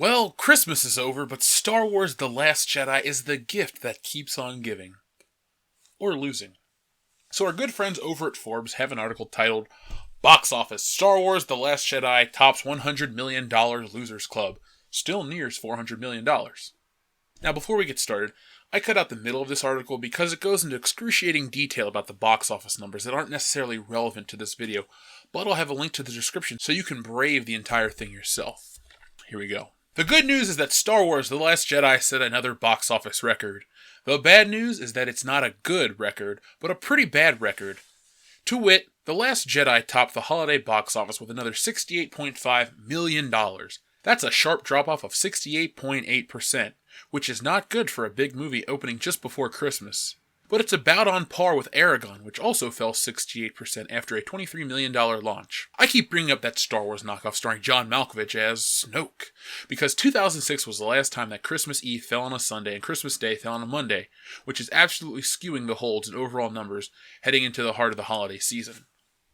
Well, Christmas is over, but Star Wars The Last Jedi is the gift that keeps on giving. Or losing. So our good friends over at Forbes have an article titled, Box Office, Star Wars The Last Jedi tops $100 million Losers Club. Still nears $400 million. Now before we get started, I cut out the middle of this article because it goes into excruciating detail about the box office numbers that aren't necessarily relevant to this video, but I'll have a link to the description so you can brave the entire thing yourself. Here we go. The good news is that Star Wars The Last Jedi set another box office record. The bad news is that it's not a good record, but a pretty bad record. To wit, The Last Jedi topped the holiday box office with another $68.5 million. That's a sharp drop-off of 68.8%, which is not good for a big movie opening just before Christmas. But it's about on par with Eragon, which also fell 68% after a $23 million launch. I keep bringing up that Star Wars knockoff starring John Malkovich as Snoke, because 2006 was the last time that Christmas Eve fell on a Sunday and Christmas Day fell on a Monday, which is absolutely skewing the holds in overall numbers heading into the heart of the holiday season.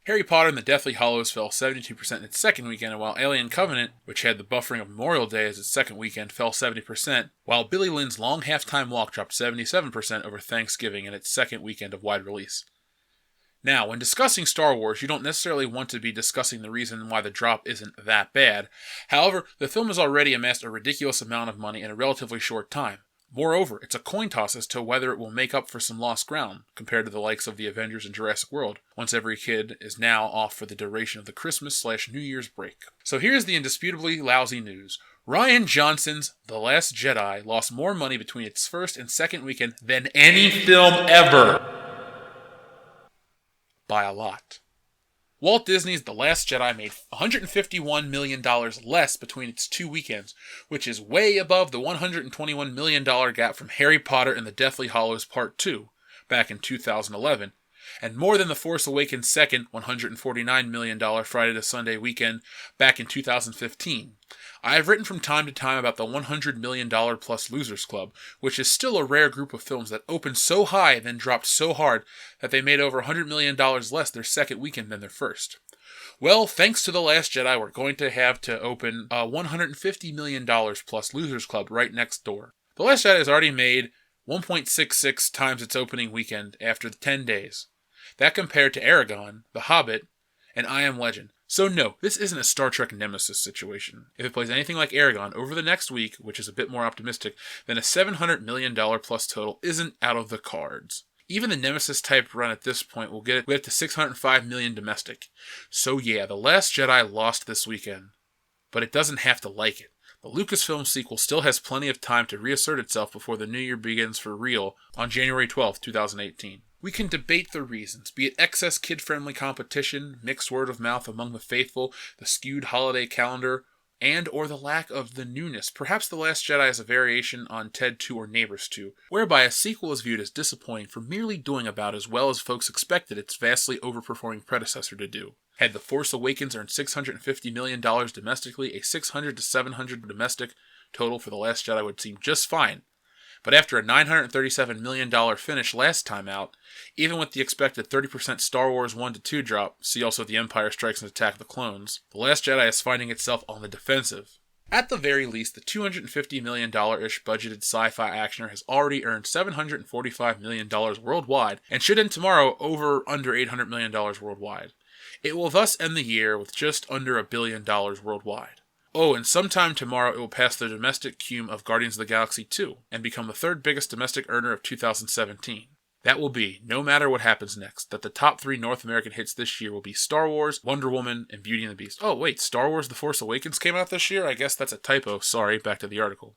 Harry Potter and the Deathly Hallows fell 72% in its second weekend, while Alien Covenant, which had the buffering of Memorial Day as its second weekend, fell 70%, while Billy Lynn's Long Halftime Walk dropped 77% over Thanksgiving in its second weekend of wide release. Now, when discussing Star Wars, you don't necessarily want to be discussing the reason why the drop isn't that bad. However, the film has already amassed a ridiculous amount of money in a relatively short time. Moreover, it's a coin toss as to whether it will make up for some lost ground, compared to the likes of the Avengers and Jurassic World, once every kid is now off for the duration of the Christmas/New Year's break. So here's the indisputably lousy news. Rian Johnson's The Last Jedi lost more money between its first and second weekend than any film ever. By a lot. Walt Disney's The Last Jedi made $151 million less between its two weekends, which is way above the $121 million gap from Harry Potter and the Deathly Hallows Part 2, back in 2011, and more than The Force Awakens' second $149 million Friday to Sunday weekend back in 2015. I have written from time to time about the $100 million plus Losers Club, which is still a rare group of films that opened so high and then dropped so hard that they made over $100 million less their second weekend than their first. Well, thanks to The Last Jedi, we're going to have to open a $150 million plus Losers Club right next door. The Last Jedi has already made 1.66 times its opening weekend after 10 days. That compared to Eragon, The Hobbit, and I Am Legend. So no, this isn't a Star Trek Nemesis situation. If it plays anything like Eragon over the next week, which is a bit more optimistic, then a $700 million plus total isn't out of the cards. Even the Nemesis type run at this point will get to $605 million domestic. So yeah, The Last Jedi lost this weekend. But it doesn't have to like it. The Lucasfilm sequel still has plenty of time to reassert itself before the new year begins for real on January 12, 2018. We can debate the reasons, be it excess kid-friendly competition, mixed word of mouth among the faithful, the skewed holiday calendar, and or the lack of the newness. Perhaps The Last Jedi is a variation on Ted 2 or Neighbors 2, whereby a sequel is viewed as disappointing for merely doing about as well as folks expected its vastly overperforming predecessor to do. Had The Force Awakens earned $650 million domestically, a $600 to $700 domestic total for The Last Jedi would seem just fine. But after a $937 million finish last time out, even with the expected 30% Star Wars 1-2 drop, see also The Empire Strikes and Attack of the Clones, The Last Jedi is finding itself on the defensive. At the very least, the $250 million-ish budgeted sci-fi actioner has already earned $745 million worldwide, and should end tomorrow under $800 million worldwide. It will thus end the year with just under $1 billion worldwide. Oh, and sometime tomorrow it will pass the domestic cume of Guardians of the Galaxy 2, and become the third biggest domestic earner of 2017. That will be, no matter what happens next, that the top 3 North American hits this year will be Star Wars, Wonder Woman, and Beauty and the Beast. Oh wait, Star Wars The Force Awakens came out this year? I guess that's a typo, sorry, back to the article.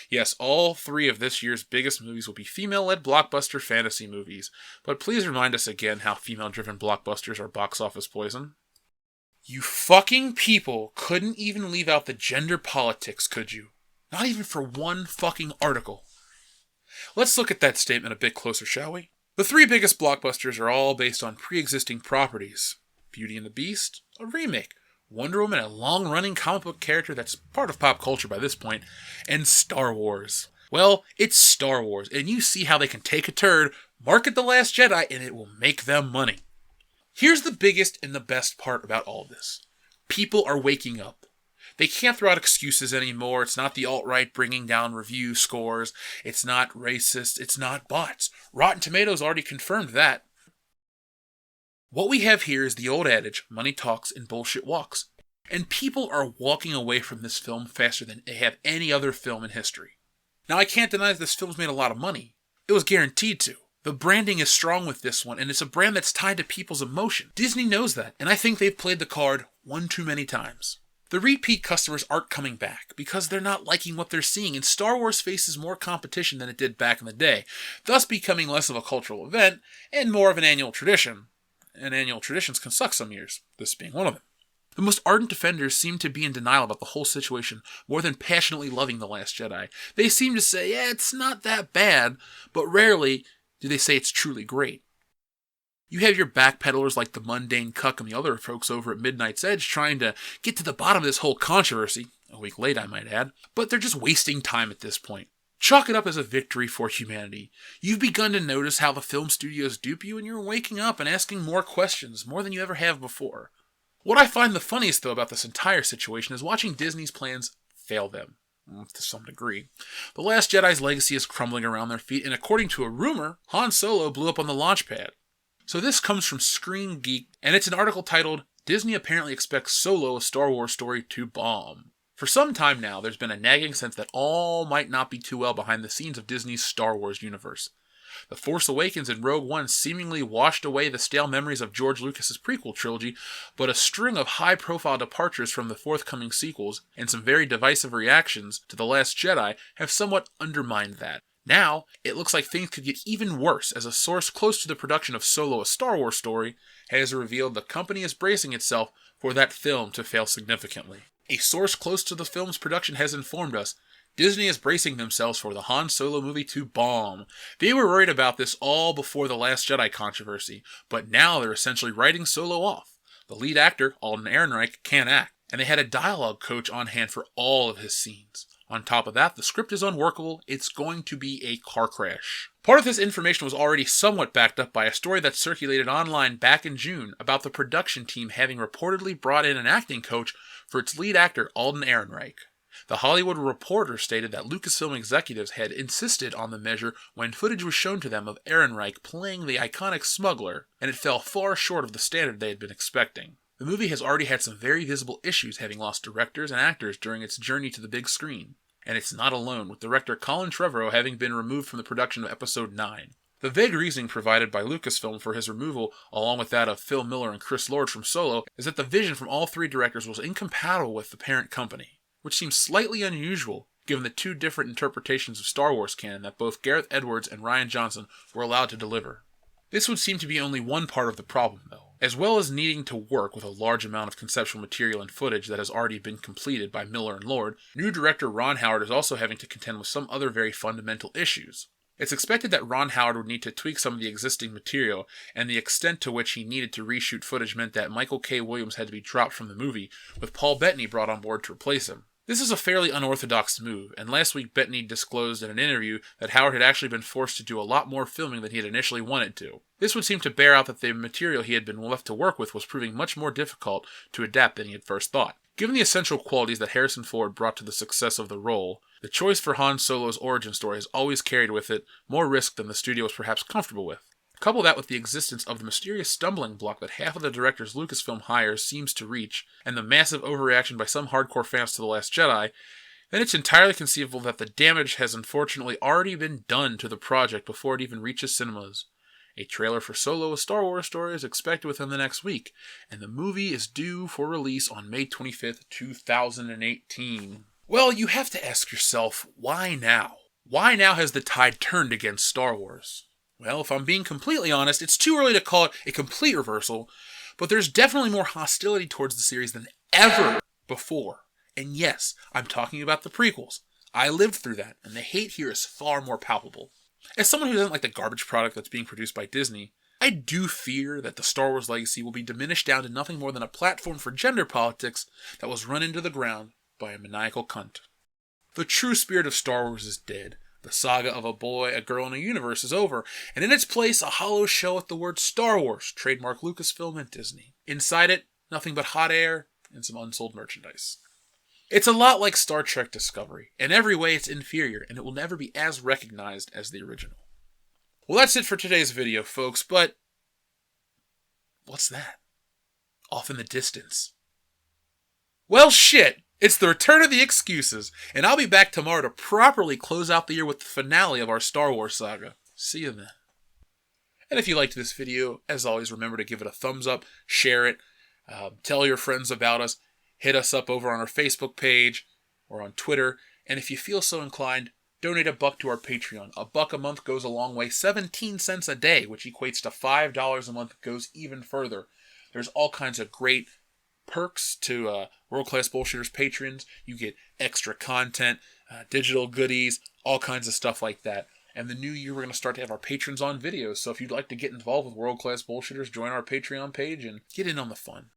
Yes, all 3 of this year's biggest movies will be female-led blockbuster fantasy movies, but please remind us again how female-driven blockbusters are box office poison. You fucking people couldn't even leave out the gender politics, could you? Not even for one fucking article. Let's look at that statement a bit closer, shall we? The 3 biggest blockbusters are all based on pre-existing properties. Beauty and the Beast, a remake. Wonder Woman, a long-running comic book character that's part of pop culture by this point. And Star Wars. Well, it's Star Wars, and you see how they can take a turd, market The Last Jedi, and it will make them money. Here's the biggest and the best part about all of this. People are waking up. They can't throw out excuses anymore. It's not the alt-right bringing down review scores. It's not racist. It's not bots. Rotten Tomatoes already confirmed that. What we have here is the old adage, money talks and bullshit walks. And people are walking away from this film faster than they have any other film in history. Now, I can't deny that this film's made a lot of money. It was guaranteed to. The branding is strong with this one, and it's a brand that's tied to people's emotion. Disney knows that, and I think they've played the card one too many times. The repeat customers aren't coming back because they're not liking what they're seeing, and Star Wars faces more competition than it did back in the day, thus becoming less of a cultural event and more of an annual tradition. And annual traditions can suck some years, this being one of them. The most ardent defenders seem to be in denial about the whole situation more than passionately loving The Last Jedi. They seem to say, yeah, it's not that bad, but rarely do they say it's truly great. You have your backpedalers like the Mundane Cuck and the other folks over at Midnight's Edge trying to get to the bottom of this whole controversy, a week late I might add, but they're just wasting time at this point. Chalk it up as a victory for humanity. You've begun to notice how the film studios dupe you, and you're waking up and asking more questions, more than you ever have before. What I find the funniest, though, about this entire situation is watching Disney's plans fail them, to some degree. The Last Jedi's legacy is crumbling around their feet, and according to a rumor, Han Solo blew up on the launch pad. So this comes from Screen Geek, and it's an article titled, Disney apparently expects Solo, a Star Wars story, to bomb. For some time now, there's been a nagging sense that all might not be too well behind the scenes of Disney's Star Wars universe. The Force Awakens and Rogue One seemingly washed away the stale memories of George Lucas's prequel trilogy, but a string of high-profile departures from the forthcoming sequels and some very divisive reactions to The Last Jedi have somewhat undermined that. Now, it looks like things could get even worse as a source close to the production of Solo, a Star Wars story, has revealed the company is bracing itself for that film to fail significantly. A source close to the film's production has informed us Disney is bracing themselves for the Han Solo movie to bomb. They were worried about this all before the Last Jedi controversy, but now they're essentially writing Solo off. The lead actor, Alden Ehrenreich, can't act, and they had a dialogue coach on hand for all of his scenes. On top of that, the script is unworkable. It's going to be a car crash. Part of this information was already somewhat backed up by a story that circulated online back in June about the production team having reportedly brought in an acting coach for its lead actor, Alden Ehrenreich. The Hollywood Reporter stated that Lucasfilm executives had insisted on the measure when footage was shown to them of Ehrenreich playing the iconic smuggler, and it fell far short of the standard they had been expecting. The movie has already had some very visible issues, having lost directors and actors during its journey to the big screen. And it's not alone, with director Colin Trevorrow having been removed from the production of Episode 9. The vague reasoning provided by Lucasfilm for his removal, along with that of Phil Miller and Chris Lord from Solo, is that the vision from all three directors was incompatible with the parent company, which seems slightly unusual given the two different interpretations of Star Wars canon that both Gareth Edwards and Rian Johnson were allowed to deliver. This would seem to be only one part of the problem, though. As well as needing to work with a large amount of conceptual material and footage that has already been completed by Miller and Lord, new director Ron Howard is also having to contend with some other very fundamental issues. It's expected that Ron Howard would need to tweak some of the existing material, and the extent to which he needed to reshoot footage meant that Michael K. Williams had to be dropped from the movie, with Paul Bettany brought on board to replace him. This is a fairly unorthodox move, and last week Bettany disclosed in an interview that Howard had actually been forced to do a lot more filming than he had initially wanted to. This would seem to bear out that the material he had been left to work with was proving much more difficult to adapt than he had first thought. Given the essential qualities that Harrison Ford brought to the success of the role, the choice for Han Solo's origin story has always carried with it more risk than the studio was perhaps comfortable with. Couple that with the existence of the mysterious stumbling block that half of the directors Lucasfilm hires seems to reach, and the massive overreaction by some hardcore fans to The Last Jedi, then it's entirely conceivable that the damage has unfortunately already been done to the project before it even reaches cinemas. A trailer for Solo, a Star Wars story, is expected within the next week, and the movie is due for release on May 25th, 2018. Well, you have to ask yourself, why now? Why now has the tide turned against Star Wars? Well, if I'm being completely honest, it's too early to call it a complete reversal, but there's definitely more hostility towards the series than ever before. And yes, I'm talking about the prequels. I lived through that, and the hate here is far more palpable. As someone who doesn't like the garbage product that's being produced by Disney, I do fear that the Star Wars legacy will be diminished down to nothing more than a platform for gender politics that was run into the ground by a maniacal cunt. The true spirit of Star Wars is dead. The saga of a boy, a girl, and a universe is over, and in its place, a hollow shell with the word Star Wars, trademark Lucasfilm and Disney. Inside it, nothing but hot air and some unsold merchandise. It's a lot like Star Trek Discovery. In every way, it's inferior, and it will never be as recognized as the original. Well, that's it for today's video, folks, but what's that? Off in the distance. Well, shit! It's the return of the excuses, and I'll be back tomorrow to properly close out the year with the finale of our Star Wars saga. See you then. And if you liked this video, as always, remember to give it a thumbs up, share it, tell your friends about us, hit us up over on our Facebook page or on Twitter, and if you feel so inclined, donate $1 to our Patreon. $1 a month goes a long way. 17 cents a day, which equates to $5 a month, goes even further. There's all kinds of great perks to World Class Bullshitters patrons. You get extra content, digital goodies, all kinds of stuff like that. And the new year, we're going to start to have our patrons on videos. So if you'd like to get involved with World Class Bullshitters, join our Patreon page and get in on the fun.